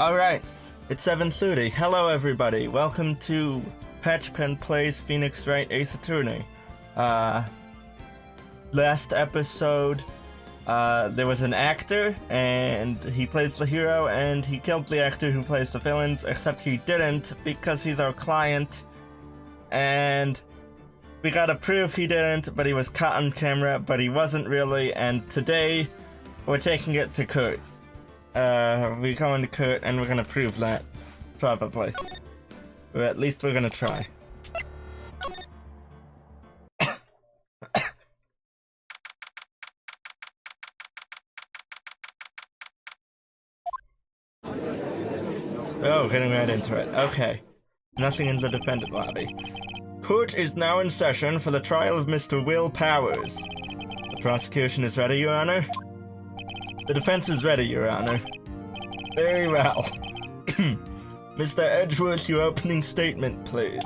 Alright, it's 7:30. Hello everybody, welcome to Patchpen Plays Phoenix Wright Ace Attorney. Last episode, there was an actor, and he plays the hero, and he killed the actor who plays the villains, except he didn't, because he's our client, and we gotta prove he didn't, but he was caught on camera, but he wasn't really, and today, we're taking it to court. We're going to court, and we're gonna prove that. Probably. Or at least we're gonna try. Oh, getting right into it. Okay. Nothing in the defendant lobby. Court is now in session for the trial of Mr. Will Powers. The prosecution is ready, Your Honor? The defense is ready, Your Honor. Very well. Mr. Edgeworth, your opening statement, please.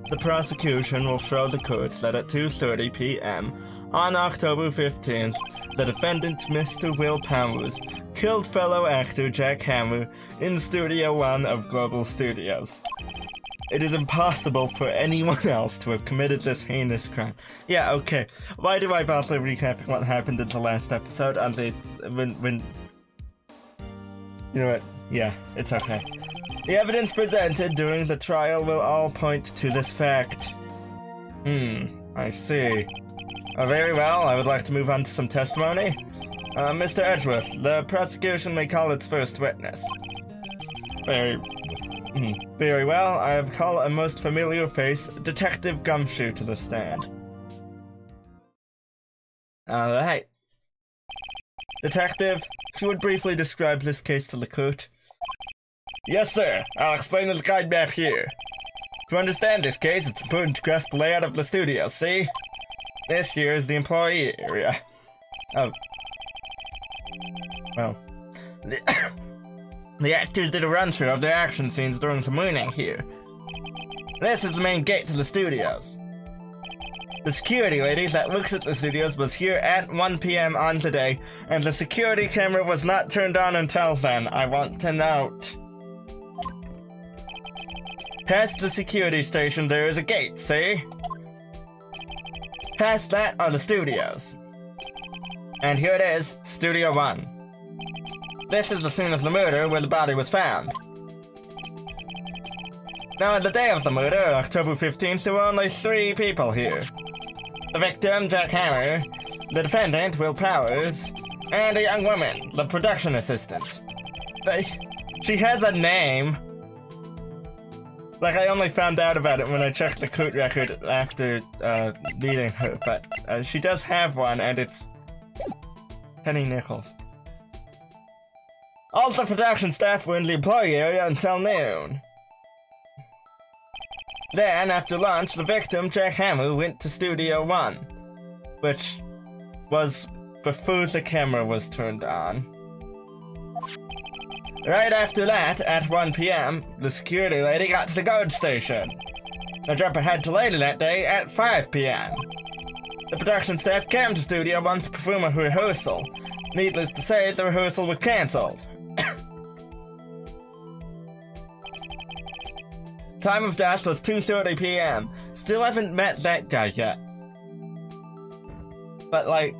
The prosecution will show the court that at 2:30 p.m. on October 15th, the defendant, Mr. Will Powers, killed fellow actor Jack Hammer in Studio 1 of Global Studios. It is impossible for anyone else to have committed this heinous crime. Yeah, okay. Why do I bother recapping what happened in the last episode on the... when... You know what? Yeah, it's okay. The evidence presented during the trial will all point to this fact. I see. Very well, I would like to move on to some testimony. Mr. Edgeworth, the prosecution may call its first witness. Very well, I call a most familiar face, Detective Gumshoe, to the stand. Alright. Detective, if you would briefly describe this case to the court. Yes, sir. I'll explain the guide map here. To understand this case, it's important to grasp the layout of the studio, see? This here is the employee area. Oh. Well. The actors did a run-through of their action scenes during the morning here. This is the main gate to the studios. The security lady that looks at the studios was here at 1 p.m. on today, and the security camera was not turned on until then, I want to note. Past the security station there is a gate, see? Past that are the studios. And here it is, Studio 1. This is the scene of the murder where the body was found. Now, on the day of the murder, October 15th, there were only 3 people here. The victim, Jack Hammer, the defendant, Will Powers, and a young woman, the production assistant. She has a name. Like, I only found out about it when I checked the court record after meeting her, but she does have one, and it's Penny Nichols. All the production staff were in the employee area until noon. Then, after lunch, the victim, Jack Hammer, went to Studio 1, which was before the camera was turned on. Right after that, at 1 p.m., the security lady got to the guard station. The jumper had to later that day at 5 p.m. The production staff came to Studio 1 to perform a rehearsal. Needless to say, the rehearsal was cancelled. Time of death was 2:30 p.m. Still haven't met that guy yet. But, like,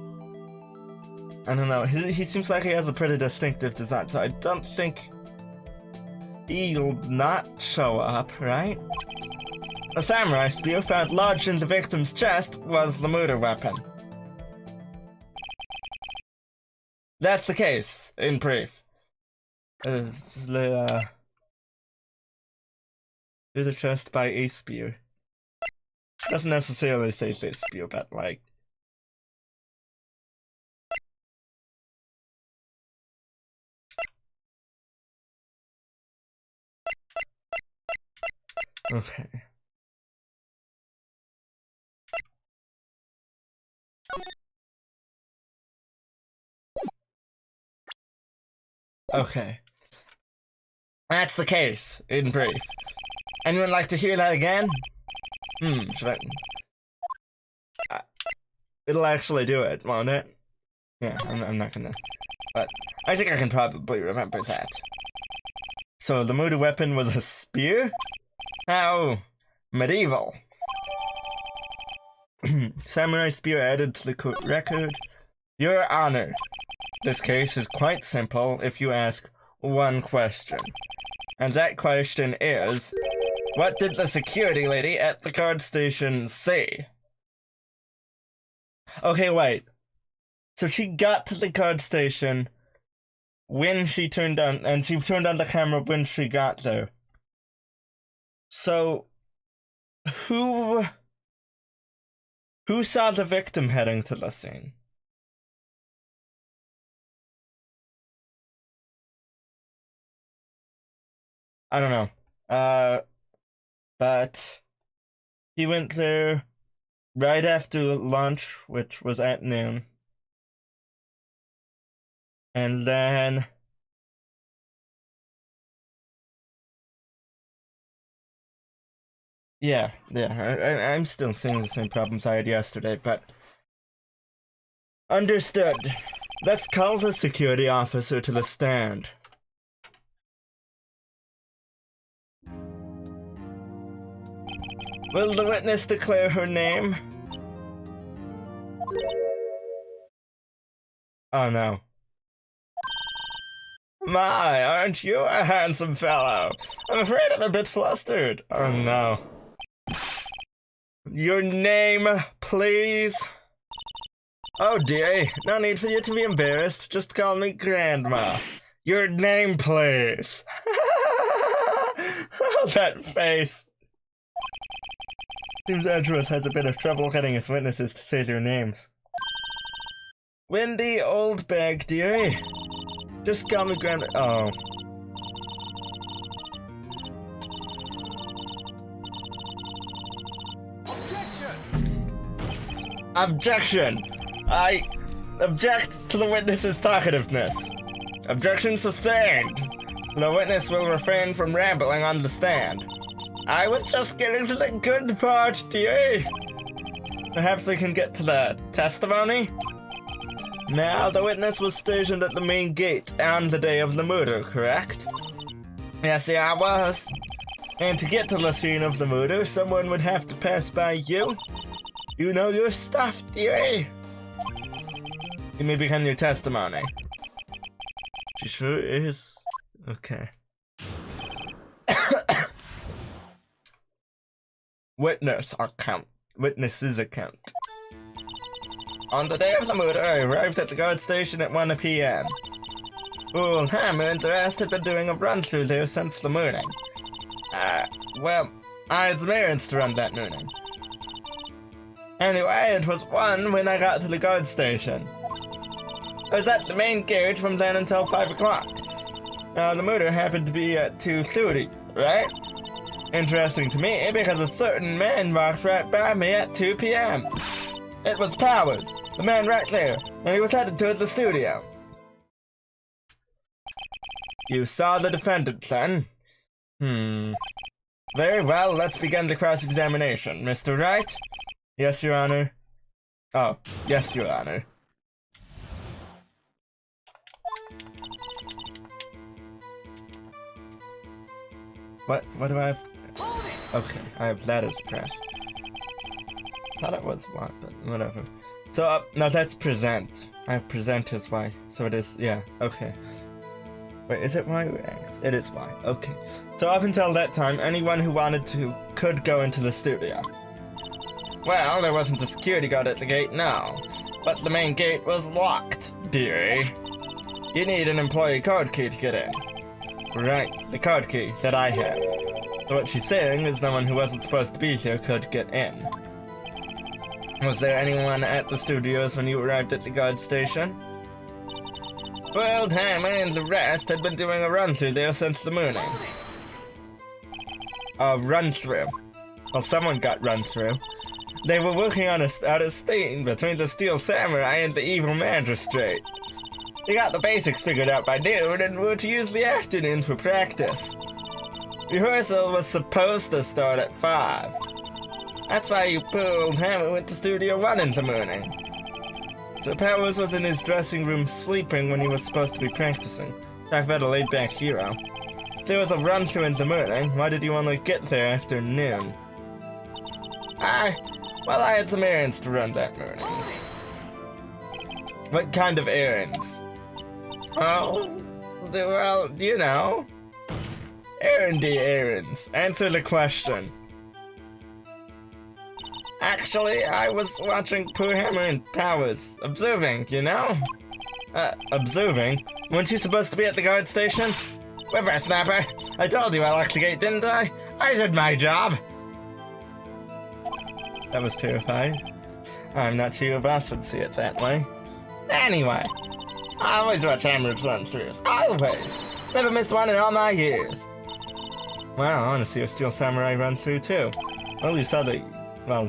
I don't know, he seems like he has a pretty distinctive design, so I don't think he'll not show up, right? A samurai spear found lodged in the victim's chest was the murder weapon. That's the case, in brief. Through the chest by a spear. Doesn't necessarily say this spear, but like... Okay. Okay. That's the case, in brief. Anyone like to hear that again? Should I... It'll actually do it, won't it? Yeah, I'm not gonna... but I think I can probably remember that. So the murder weapon was a spear? How medieval. Samurai spear added to the court record. Your Honor, this case is quite simple if you ask one question. And that question is, what did the security lady at the guard station say? Okay, wait. So she got to the guard station when she turned on, and she turned on the camera when she got there. So, who saw the victim heading to the scene? I don't know. But he went there right after lunch, which was at noon. And then yeah, I'm still seeing the same problems I had yesterday, but understood. Let's call the security officer to the stand. Will the witness declare her name? Oh no. My, aren't you a handsome fellow? I'm afraid I'm a bit flustered. Oh no. Your name, please? Oh dear, no need for you to be embarrassed. Just call me Grandma. Your name, please. That face. Seems Edgeworth has a bit of trouble getting his witnesses to say their names. Wendy Oldbag, dearie. Just call me Grandma. Oh. Objection! I object to the witness's talkativeness. Objection sustained. The witness will refrain from rambling on the stand. I was just getting to the good part, dearie. Perhaps we can get to the testimony? Now, the witness was stationed at the main gate on the day of the murder, correct? Yes, yeah, I was. And to get to the scene of the murder, someone would have to pass by you. You know your stuff, dearie. You may begin your testimony. She sure is. Okay. Witness's account. On the day of the murder, I arrived at the guard station at 1 p.m. Bull, Hammer, and the rest had been doing a run-through there since the morning. Well, I had some errands to run that morning. Anyway, it was 1 when I got to the guard station. I was at the main gate from then until 5 o'clock. Now, the murder happened to be at 2:30, right? Interesting to me, because a certain man walked right by me at 2 p.m. It was Powers, the man right there, and he was headed toward the studio. You saw the defendant, then? Very well, let's begin the cross-examination. Mr. Wright? Yes, Your Honor. Oh, yes, Your Honor. What do I have? Okay, I have that as press. Thought it was what, but whatever. So, no, that's present. I have present as Y, so it is, yeah, okay. Wait, is it Y or X? It is Y, okay. So up until that time, anyone who wanted to could go into the studio. Well, there wasn't a security guard at the gate now, but the main gate was locked, dearie. You need an employee card key to get in. Right, the card key that I have. So what she's saying is no one who wasn't supposed to be here could get in. Was there anyone at the studios when you arrived at the guard station? Well, Hammer and the rest had been doing a run-through there since the morning. A run-through? Well, someone got run through. They were working on out a sting between the Steel Samurai and the Evil Magistrate. They got the basics figured out by noon and were to use the afternoon for practice. Rehearsal was supposed to start at 5. That's why you pulled Hammer went to Studio 1 in the morning. Mr. Powers was in his dressing room sleeping when he was supposed to be practicing. Talk about a laid-back hero. If there was a run-through in the morning, why did you only get there after noon? I had some errands to run that morning. What kind of errands? Well, you know. Errandy errands. Answer the question. Actually, I was watching Pooh Hammer and Powers. Observing, you know? Observing? Weren't you supposed to be at the guard station? Whippersnapper! I told you I locked the gate, didn't I? I did my job! That was terrifying. I'm not sure your boss would see it that way. Anyway, I always watch Hammer's run-throughs. Always! Never missed one in all my years. Wow, I want to see a Steel Samurai run-through too. Well, you saw the... well...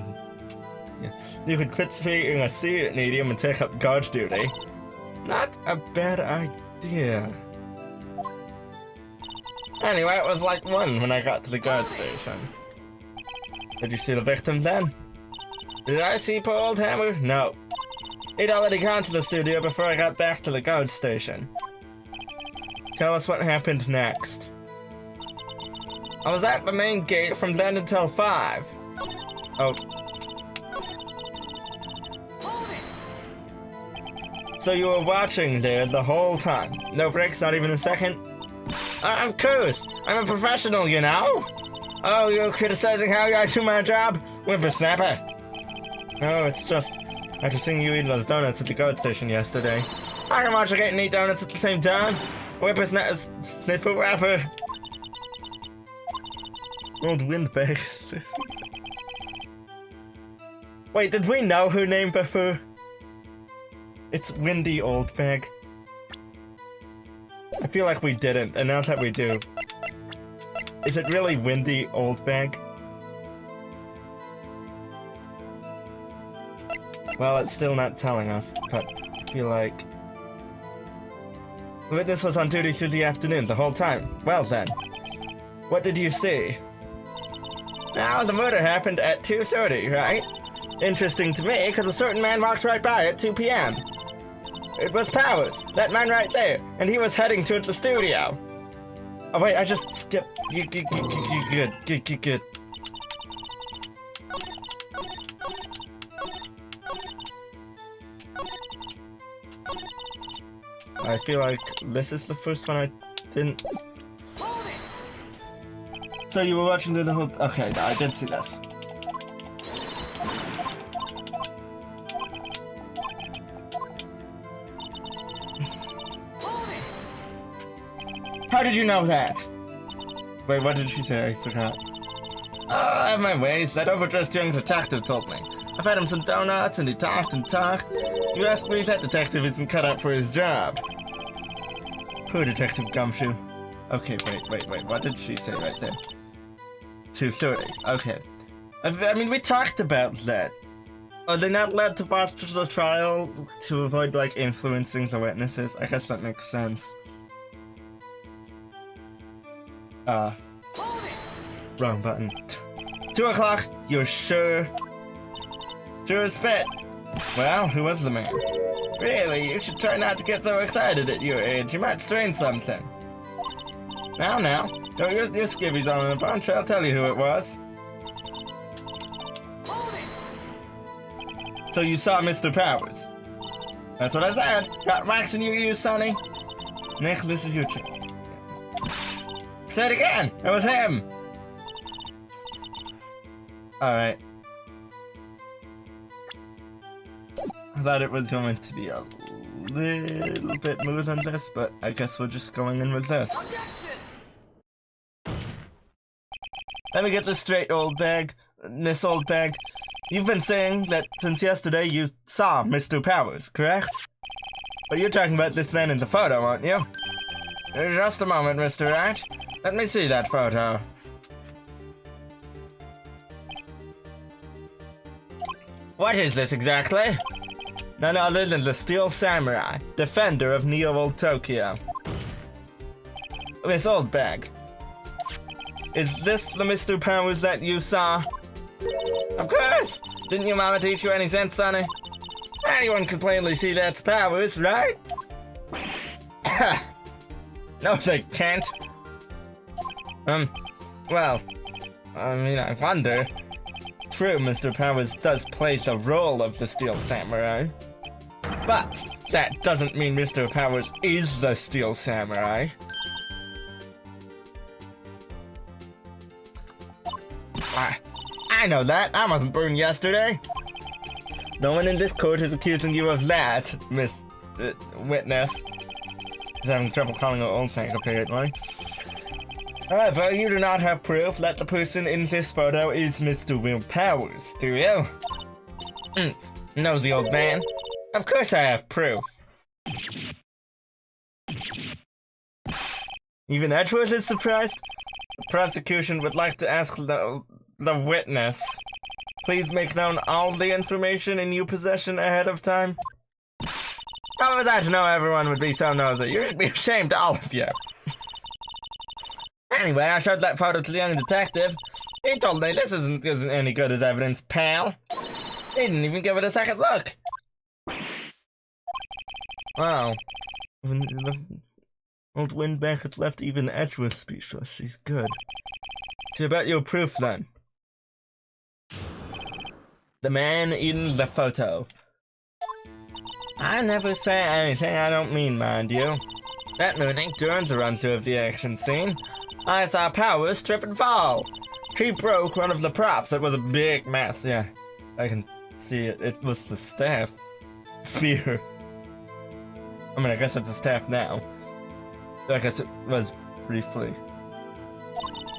yeah. You could quit being a student medium and take up guard duty. Not a bad idea. Anyway, it was like 1 when I got to the guard station. Did you see the victim then? Did I see poor old Hammer? No. He'd already gone to the studio before I got back to the guard station. Tell us what happened next. I was at the main gate from then until 5. Oh. So you were watching there the whole time? No breaks, not even a second? Of course! I'm a professional, you know? Oh, you're criticizing how I do my job? Whippersnapper! No, it's just... after seeing you eat those donuts at the guard station yesterday. I can watch a gate and eat donuts at the same time! Whippersnapper... sniffer rapper! Old windbag. Wait, did we know her name before? It's Windy Oldbag. I feel like we didn't, and now that we do. Is it really Windy Oldbag? Well, it's still not telling us, but I feel like... The witness was on duty through the afternoon the whole time. Well then. What did you see? Now, the murder happened at 2:30, right? Interesting to me, because a certain man walked right by at 2 p.m. It was Powers, that man right there, and he was heading towards the studio. Oh wait, I just skipped. Good. I feel like this is the first one I didn't... So you were watching through the whole... Okay, I did see this. How did you know that? Wait, what did she say? I forgot. Oh, I have my ways. That overdressed young detective told me. I've had him some donuts, and he talked and talked. You ask me, that detective isn't cut out for his job. Poor Detective Gumshoe. Okay, wait. What did she say right there? 2:30. Okay. I mean, we talked about that. Are they not allowed to watch the trial to avoid, like, influencing the witnesses? I guess that makes sense. Wrong button. 2 o'clock, you're sure? Sure as spit. Well, who was the man? Really, you should try not to get so excited at your age. You might strain something. Now. Don't use your skivvies on a bunch. I'll tell you who it was. So you saw Mr. Powers? That's what I said. Got wax in your ears, Sonny. Nick, this is your chance. Say it again! It was him! Alright. I thought it was going to be a little bit more than this, but I guess we're just going in with this. Let me get this straight, old bag. Miss Old Bag. You've been saying that since yesterday you saw Mr. Powers, correct? But you're talking about this man in the photo, aren't you? Just a moment, Mr. Wright. Let me see that photo. What is this exactly? None other than the Steel Samurai, defender of Neo-Old Tokyo. Miss Old Bag. Is this the Mr. Powers that you saw? Of course! Didn't your mama teach you any sense, Sonny? Anyone can plainly see that's Powers, right? No, they can't. Well, I mean, I wonder. True, Mr. Powers does play the role of the Steel Samurai. But that doesn't mean Mr. Powers is the Steel Samurai. I know that. I wasn't burned yesterday. No one in this court is accusing you of that, Miss Witness. He's having trouble calling her own thing, apparently. However, you do not have proof that the person in this photo is Mr. Will Powers, do you? Nosy old man. Of course I have proof. Even Edgeworth is surprised? The prosecution would like to ask the witness. Please make known all the information in your possession ahead of time. How was I to know everyone would be so nosy? You should be ashamed, all of you. Anyway, I showed that photo to the young detective. He told me this isn't any good as evidence, pal. He didn't even give it a second look. Wow. The old windbag has left even Edgeworth speechless. She's good. So about your proof, then. The man in the photo. I never say anything I don't mean, mind you. That morning, during the run-through of the action scene, I saw Powers trip and fall. He broke one of the props. It was a big mess. Yeah, I can see it. It was the staff spear. I mean, I guess it's a staff now. I guess it was briefly.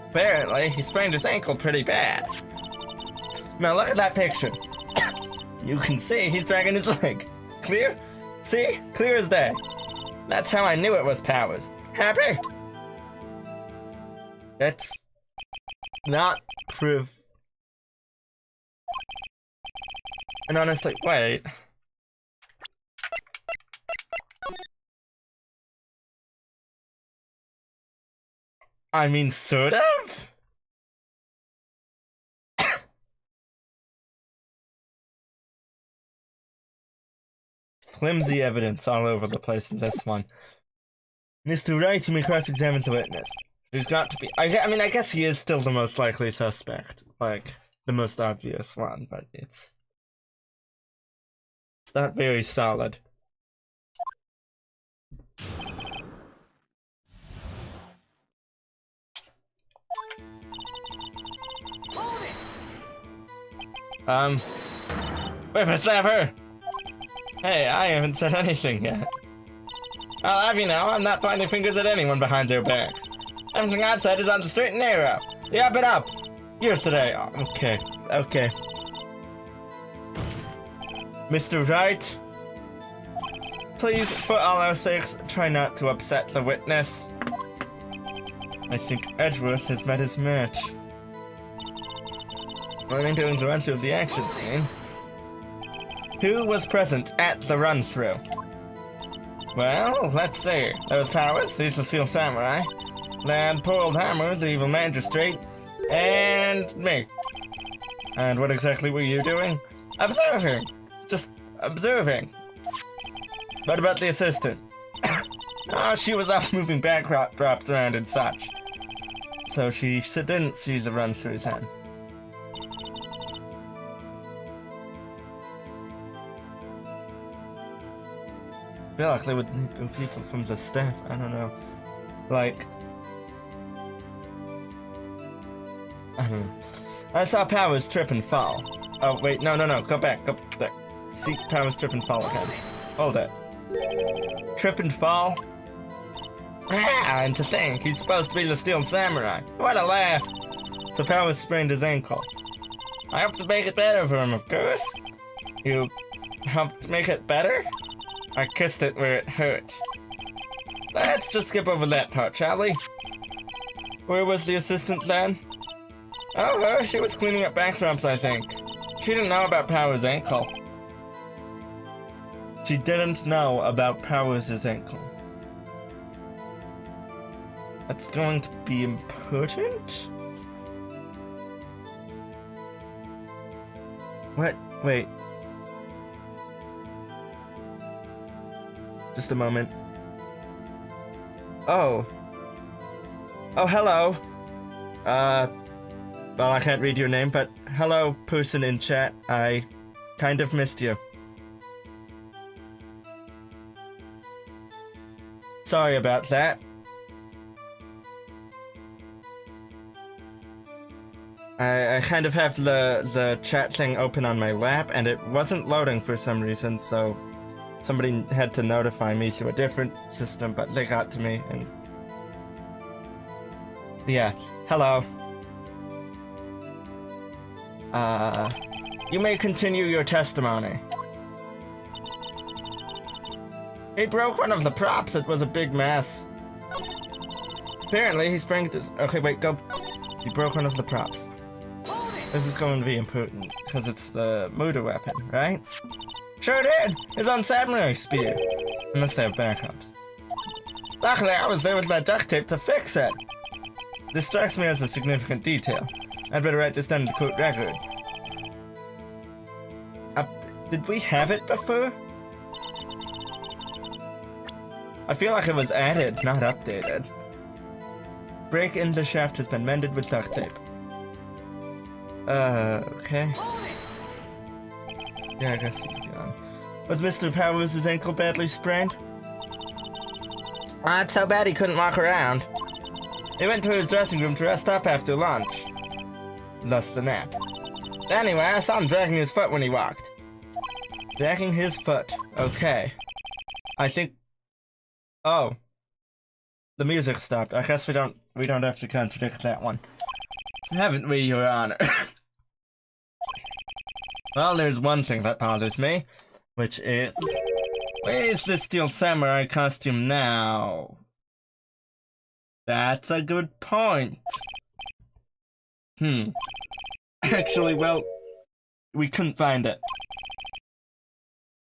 Apparently, he sprained his ankle pretty bad. Now look at that picture. You can see he's dragging his leg. Clear? See? Clear as day. That's how I knew it was Powers. Happy? That's not proof. And honestly, wait. I mean, sort of? Flimsy evidence all over the place in this one. Mr. Wright, you may cross-examine the witness. There's got to be... I mean, I guess he is still the most likely suspect. Like, the most obvious one, but it's not very solid. Whippersnapper! Hey, I haven't said anything yet. I'll have you know, I'm not pointing fingers at anyone behind their backs. Everything I've said is on the straight and narrow. The up and up. Yours today. Oh, okay. Mr. Wright, please, for all our sakes, try not to upset the witness. I think Edgeworth has met his match. Running during the run-through of the action scene. Who was present at the run-through? Well, let's see. There was Powers, he's the Steel Samurai. Then poor old Hammer, the evil magistrate. And me. And what exactly were you doing? Observing. Just observing. What about the assistant? Oh, she was off moving backdrops around and such. So she didn't see the run-through then. I feel like they would need people from the staff, I don't know. Like... I don't know. I saw Powers trip and fall. Oh, wait, no, go back, go back. See Powers trip and fall again. Hold it. Trip and fall? Ah, and to think, he's supposed to be the Steel Samurai. What a laugh! So Powers sprained his ankle. I hope to make it better for him, of course. You helped make it better? I kissed it where it hurt. Let's just skip over that part, shall we? Where was the assistant then? Oh, her, she was cleaning up backdrops, I think. She didn't know about Powers' ankle. She didn't know about Powers' ankle. That's going to be important? What? Wait. Just a moment. Oh. Oh, hello. Well, I can't read your name, but hello, person in chat. I kind of missed you. Sorry about that. I kind of have the chat thing open on my lap, and it wasn't loading for some reason, so somebody had to notify me through a different system, but they got to me, and... yeah, hello. You may continue your testimony. He broke one of the props, it was a big mess. Apparently, he sprang to... okay, wait, go... He broke one of the props. This is going to be important, because it's the murder weapon, right? Sure did! His own samurai spear. Unless they have backups. Luckily, I was there with my duct tape to fix it. This strikes me as a significant detail. I'd better write this down in the court record. Did we have it before? I feel like it was added, not updated. Break in the shaft has been mended with duct tape. Okay. Yeah, I guess he's gone. Was Mr. Powers' ankle badly sprained? It's so bad he couldn't walk around. He went to his dressing room to rest up after lunch. Thus the nap. Anyway, I saw him dragging his foot when he walked. Dragging his foot. Okay. I think... oh. The music stopped. I guess we don't have to contradict that one. Haven't we, Your Honor? Well, there's one thing that bothers me, which is... where's the Steel Samurai costume now? That's a good point. Actually, well, we couldn't find it.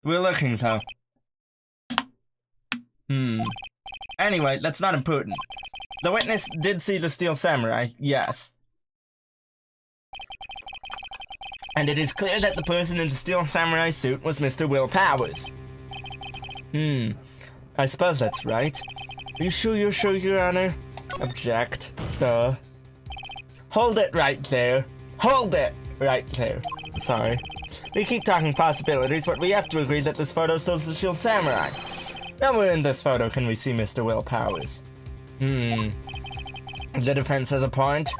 We're looking, though. Anyway, that's not important. The witness did see the Steel Samurai, yes. And it is clear that the person in the Steel Samurai suit was Mr. Will Powers. I suppose that's right. Are you sure you're sure, Your Honor? Object. Duh. Hold it right there. Hold it right there. Sorry. We keep talking possibilities, but we have to agree that this photo shows the Steel Samurai. Nowhere in this photo can we see Mr. Will Powers. The defense has a point.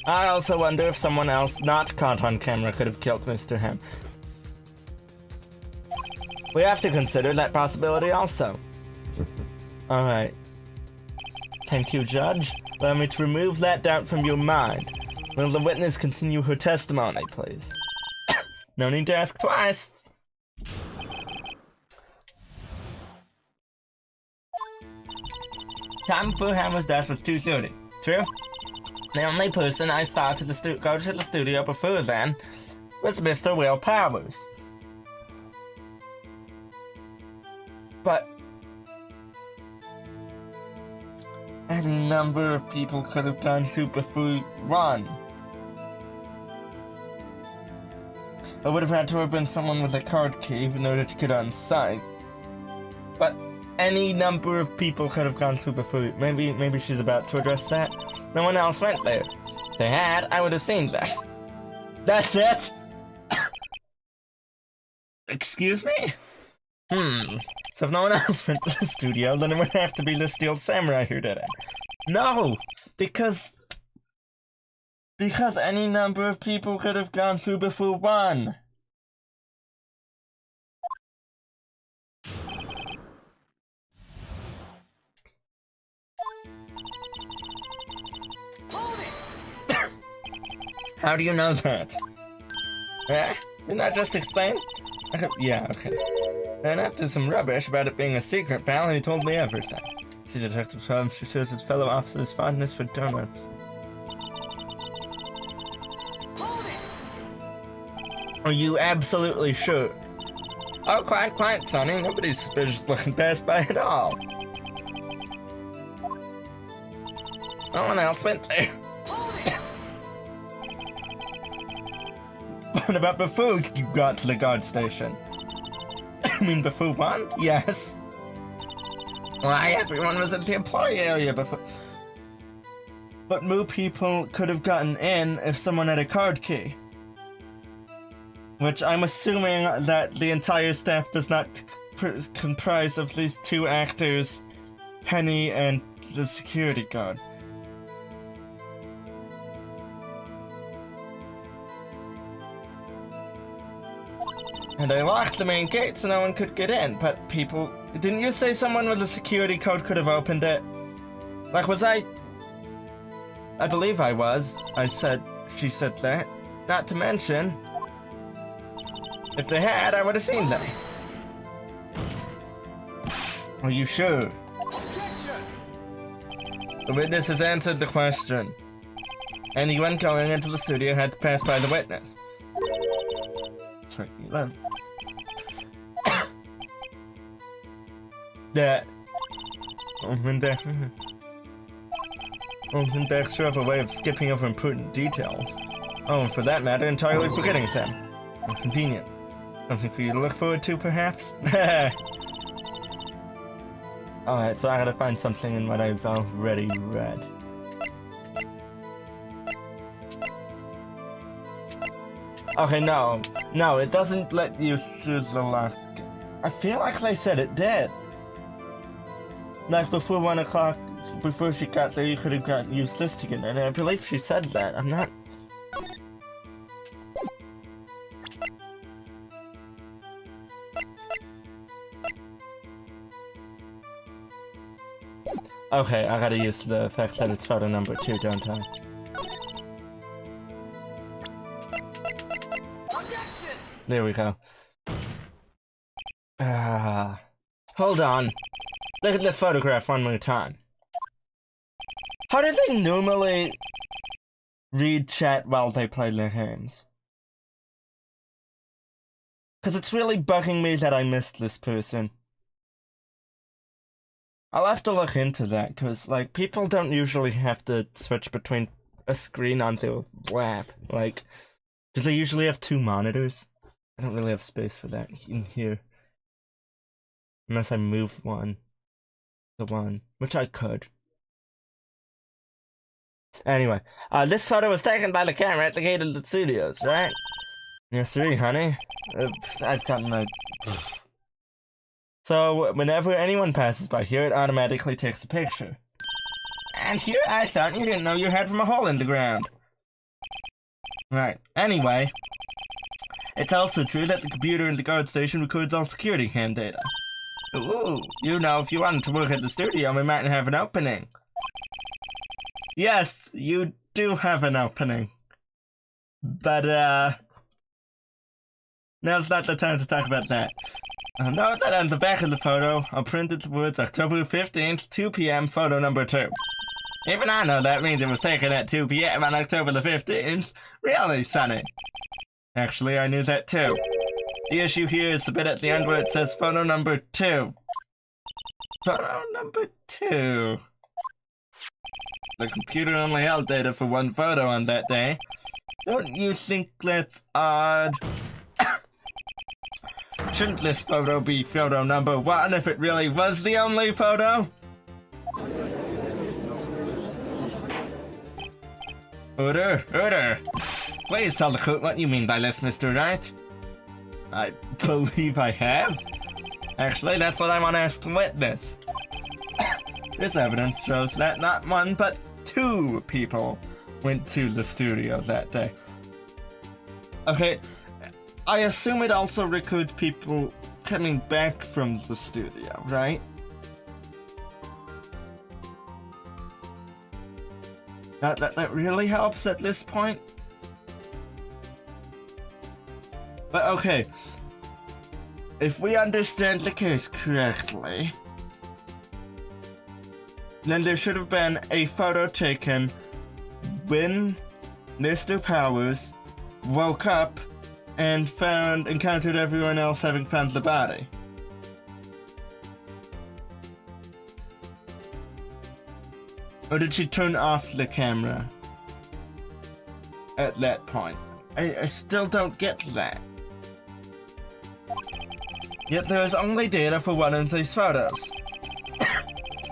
I also wonder if someone else not caught on camera could have killed Mr. Hem. We have to consider that possibility also. Alright. Thank you, Judge. Allow me to remove that doubt from your mind. Will the witness continue her testimony, please? No need to ask twice. Time before Hammer's death was 2:30. True? The only person I saw to go to the studio before then was Mr. Will Powers. But any number of people could have gone through before one. I would have had to have been someone with a card key in order to get on site. But any number of people could have gone through before. Maybe she's about to address that. No one else went there. If they had, I would have seen them. That's it? Excuse me? So if no one else went to the studio, then it would have to be the Steel Samurai who did it. No! Because any number of people could have gone through before one. How do you know that? Didn't that just explain? Yeah, okay. And after some rubbish about it being a secret, pal, he told me everything. See Detective Holmes, she shows his fellow officers fondness for donuts. Are you absolutely sure? Oh, quiet, Sonny. Nobody's suspicious looking passed by at all. No one else went there. What about before you got to the guard station? I mean, before one? Yes. Why, everyone was in the employee area before. But more people could have gotten in if someone had a card key. Which I'm assuming that the entire staff does not comprise of these two actors, Penny and the security guard. And I locked the main gate so no one could get in, but people... Didn't you say someone with a security code could have opened it? Like, was I believe I was. She said that. Not to mention, if they had, I would have seen them. Are you sure? The witness has answered the question. Anyone going into the studio had to pass by the witness. Sorry, Elon. That. Omenbach's sure of a way of skipping over important details. Oh, and for that matter, entirely forgetting them. How convenient. Something for you to look forward to, perhaps? Alright, so I gotta find something in what I've already read. Okay, no, it doesn't let you through the lock. I feel like they said it did. Like before 1 o'clock, before she got there, you could have used this to get in, and I believe she said that. I'm not... Okay, I gotta use the fact that it's photo number 2, don't I? There we go. Hold on. Look at this photograph one more time. How do they normally read chat while they play their games? Because it's really bugging me that I missed this person. I'll have to look into that, because, like, people don't usually have to switch between a screen on their lap. Like, do they usually have 2 monitors? I don't really have space for that in here. Unless I move one to one, which I could. Anyway, this photo was taken by the camera at the gate of the studios, right? Yes, sir, honey. I've gotten my... So, whenever anyone passes by here, it automatically takes a picture. And here, I thought you didn't know your head from a hole in the ground. Right, anyway. It's also true that the computer in the guard station records all security cam data. Ooh, you know, if you wanted to work at the studio, we might have an opening. Yes, you do have an opening. But, now's not the time to talk about that. Note that on the back of the photo, I'll printed the words October 15th, 2 p.m., photo number 2. Even I know that means it was taken at 2 p.m. on October the 15th. Really, Sonny? Actually, I knew that too. The issue here is the bit at the end where it says photo number 2. Photo number 2. The computer only held data for 1 photo on that day. Don't you think that's odd? Shouldn't this photo be photo number 1 if it really was the only photo? Order. Please tell the court what you mean by this, Mr. Wright. I believe I have. Actually, that's what I want to ask the witness. This evidence shows that not 1, but 2 people went to the studio that day. Okay. I assume it also records people coming back from the studio, right? That really helps at this point? But okay, if we understand the case correctly, then there should have been a photo taken when Mr. Powers woke up and encountered everyone else having found the body. Or did she turn off the camera at that point? I still don't get that. Yet there is only data for 1 of these photos.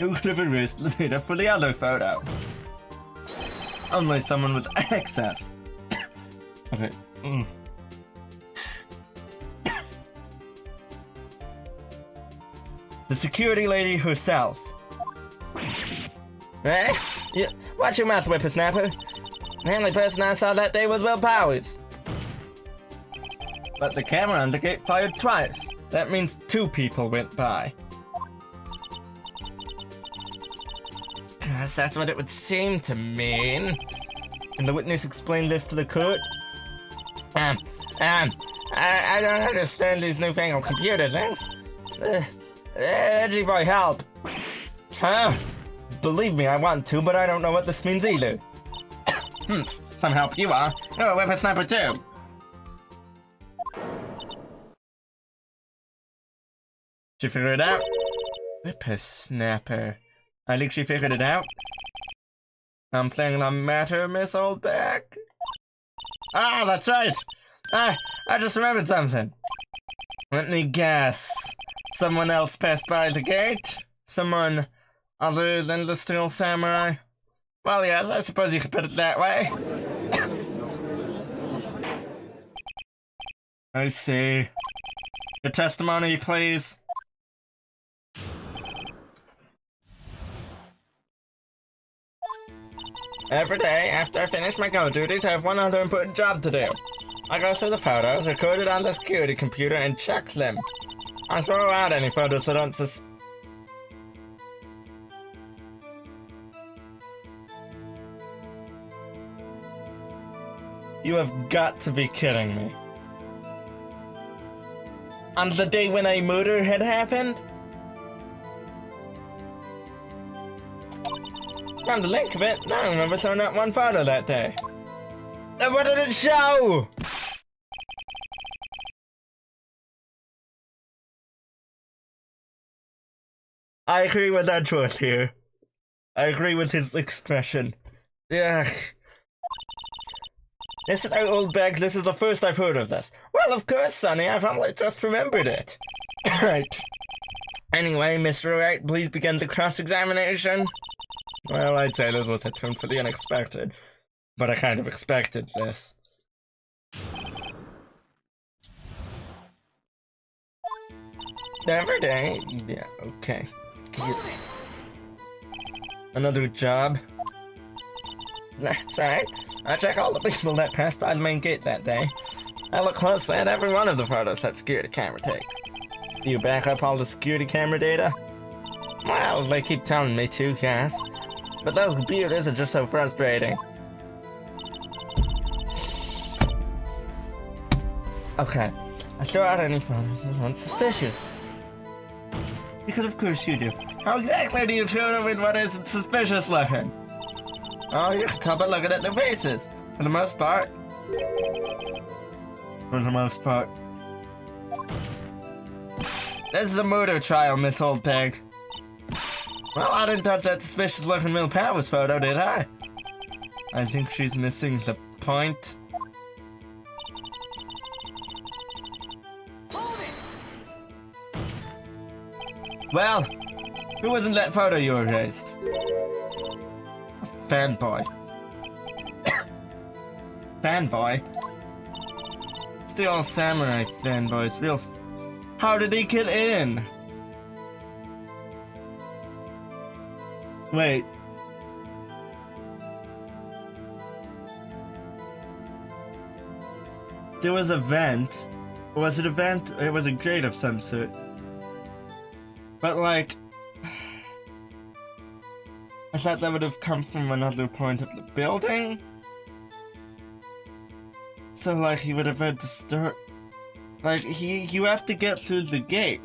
Who could have erased the data for the other photo? Only someone with access. Okay. The security lady herself. Eh? Watch your mouth, whippersnapper. The only person I saw that day was Will Powers. But the camera on the gate fired twice. That means 2 people went by. Yes, that's what it would seem to mean. Can the witness explain this to the court? I don't understand these newfangled computer things. Edgy boy, help. Huh? Believe me, I want to, but I don't know what this means either. Some help you are. You're a whippersnapper too. She figured it out? Whippersnapper. I think she figured it out. Something the matter, Miss Oldback? Ah, that's right. I just remembered something. Let me guess. Someone else passed by the gate? Someone other than the Steel Samurai? Well, yes, I suppose you could put it that way. I see. Your testimony, please. Every day, after I finish my go duties, I have one other important job to do. I go through the photos recorded on the security computer and check them. I throw out any photos that don't You have got to be kidding me. On the day when a murder had happened? On the link of it, I remember throwing out one photo that day. And what did it show? I agree with that choice here. I agree with his expression. Ugh. This is old bag. This is the first I've heard of this. Well, of course, Sonny. I've only just remembered it. Right. Anyway, Mr. Wright, please begin the cross-examination. Well, I'd say this was a turn for the unexpected, but I kind of expected this. Every day? Yeah, okay. Another job? That's right. I check all the people that passed by the main gate that day. I look closely at every one of the photos that security camera takes. Do you back up all the security camera data? Well, they keep telling me to, yes. But those computers are just so frustrating. Okay, I throw out any photos that aren't suspicious. Because of course you do. How exactly do you determine what isn't suspicious looking? Oh, you can tell by looking at their faces. For the most part. For the most part. This is a murder trial, Miss Old Pig. Well, I didn't touch that suspicious looking Will Powers photo, did I? I think she's missing the point. Well, who was in that photo you erased? A fanboy. Fanboy? Steel Samurai fanboys, real. How did he get in? Wait. There was a vent. Was it a vent? It was a grate of some sort. But like, I thought that would have come from another point of the building. So like he would have had to start. Like you have to get through the gate.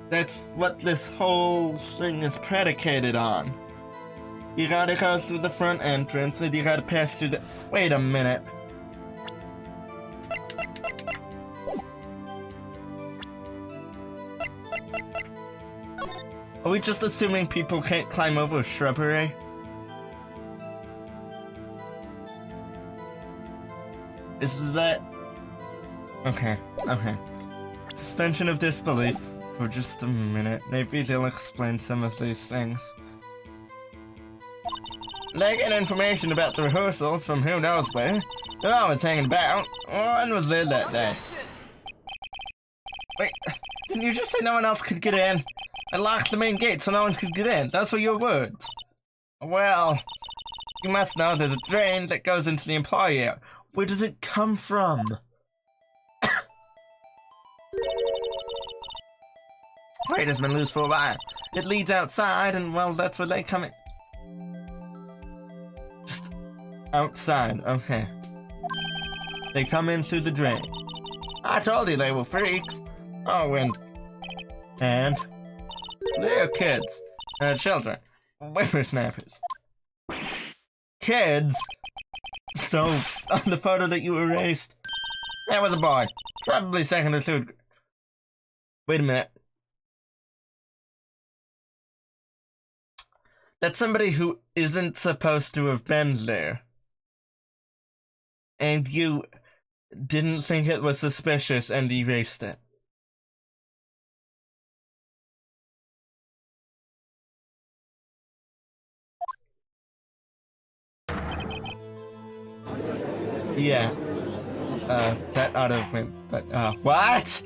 That's what this whole thing is predicated on. You gotta go through the front entrance and you gotta pass through the. Wait a minute. Are we just assuming people can't climb over shrubbery? Is that... Okay, okay. Suspension of disbelief. for just a minute. Maybe they'll explain some of these things. They get information about the rehearsals from who knows where. They're always hanging about. One was there that day. Wait, didn't you just say no one else could get in? I locked the main gate so no one could get in. Those were your words. Well, you must know there's a drain that goes into the employee area. Where does it come from? Wait has been loose for a while. It leads outside, and well, that's where they come in. Just outside, okay. They come in through the drain. I told you they were freaks. Oh, And they're kids. Children. Whippersnappers. kids. So, on the photo that you erased, That was a boy. Probably second or third. wait a minute. That's somebody who isn't supposed to have been there. And you didn't think it was suspicious and erased it. Yeah. That ought to have been, but, what?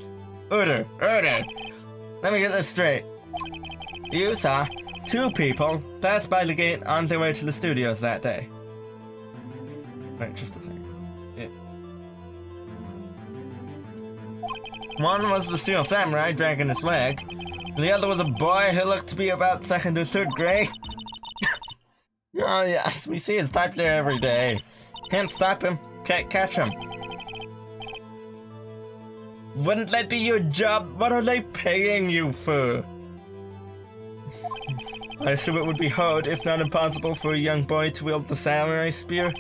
Order. Let me get this straight. You saw 2 people passed by the gate on their way to the studios that day. Wait, just a second. Yeah. One was the Steel Samurai dragging his leg, and the other was a boy who looked to be about 2nd or 3rd grade. Oh yes, we see his type there every day. Can't stop him, can't catch him. Wouldn't that be your job? What are they paying you for? I assume it would be hard, if not impossible, for a young boy to wield the samurai spear.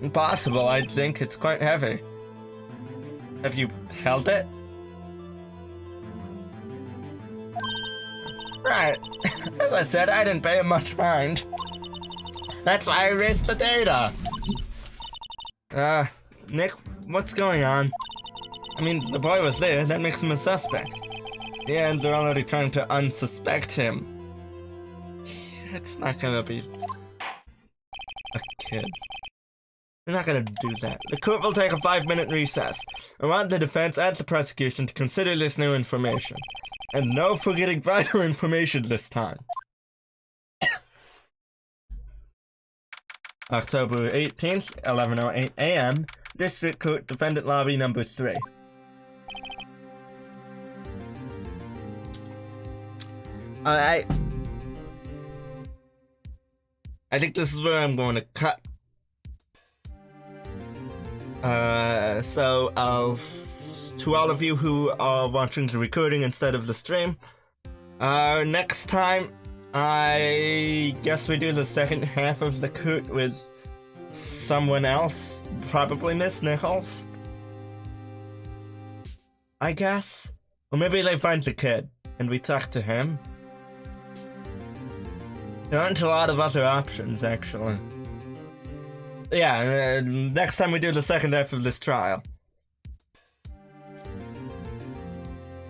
Impossible, I'd think. It's quite heavy. Have you held it? Right. As I said, I didn't pay him much mind. That's why I erased the data. Nick, what's going on? I mean, the boy was there, that makes him a suspect. Yeah, and they're already trying to unsuspect him. It's not gonna be a kid. They're not gonna do that. The court will take a 5-minute recess. I want the defense and the prosecution to consider this new information. And no forgetting vital information this time. October 18th, 11:08 a.m. District Court, Defendant Lobby number 3. I think this is where I'm going to cut. So to all of you who are watching the recording instead of the stream, next time, I guess we do the second half of the court with someone else, probably Miss Nichols. I guess. Or maybe they find the kid, and we talk to him. There aren't a lot of other options, actually. Yeah, next time we do the second half of this trial.